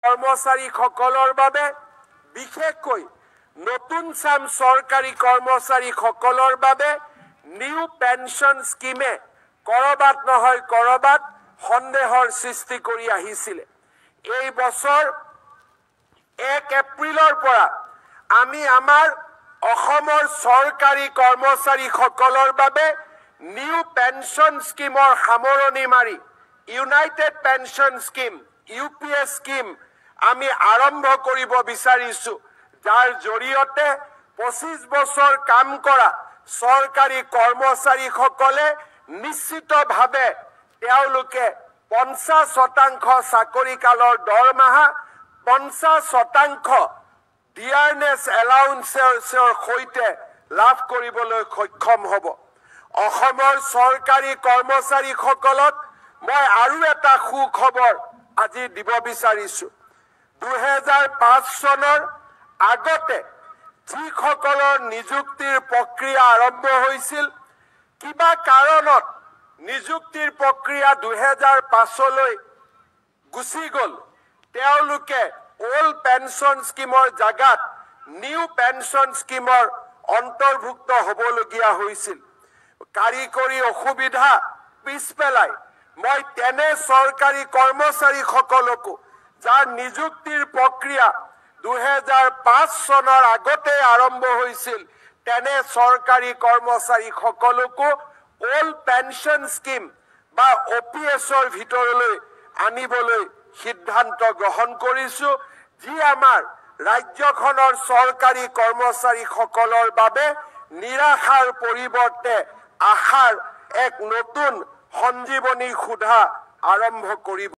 কৰ্মচাৰীসকলৰ বাবে বিশেষকৈ নতুন চাম চৰকাৰী কৰ্মচাৰীসকলৰ বাবে নিউ পেনশন স্কিমে কৰবাত নহয় কৰবাত সন্দেহৰ সৃষ্টি কৰি আহিছিল। এই বছৰ 1 এপ্ৰিলৰ পৰা আমি আমাৰ অসমৰ চৰকাৰী কৰ্মচাৰীসকলৰ বাবে নিউ পেনশন স্কিমৰ সামৰণি মাৰি United pension scheme UPS scheme আমি আৰম্ভ কৰিব বিচাৰিছো, যাৰ জৰিয়তে 25 বছৰ কাম কৰা চৰকাৰী কৰ্মচাৰীসকলে নিশ্চিতভাৱে তেওঁলোকে 50% চাকৰি কালৰ দৰমহা 50% ডিয়াৰনেছ এলাউন্সৰ সৈতে লাভ কৰিবলৈ সক্ষম হ'ব। অসমৰ চৰকাৰী কৰ্মচাৰীসকলক মই আৰু এটা সুখবৰ আজি দিব বিচাৰিছো। 2005 চনৰ আগতে যিসকলৰ নিযুক্তিৰ প্ৰক্ৰিয়া আৰম্ভ হৈছিল, কিবা কাৰণত নিযুক্তিৰ প্ৰক্ৰিয়া 2005লৈ গুচি গ'ল, তেওঁলোকে ওল্ড পেনশন স্কিমৰ জাগাত নিউ পেনশন স্কিমৰ অন্তৰ্ভুক্ত হ'বলগীয়া হৈছিল। কাৰিকৰী অসুবিধা পিছ পেলাই মই তেনে চৰকাৰী কৰ্মচাৰীসকলকো যাৰ নিযুক্তিৰ প্ৰক্ৰিয়া 2005 চনৰ আগতে আৰম্ভ হৈছিল, তেনে চৰকাৰী কৰ্মচাৰীসকলকো ওল্ড পেনশন স্কিম বা OPSৰ ভিতৰলৈ আনিবলৈ সিদ্ধান্ত গ্ৰহণ কৰিছো, যি আমাৰ ৰাজ্যখনৰ চৰকাৰী কৰ্মচাৰীসকলৰ বাবে নিৰাশাৰ পৰিৱৰ্তে আশাৰ এক নতুন সঞ্জীৱনী সুধা আৰম্ভ কৰিব।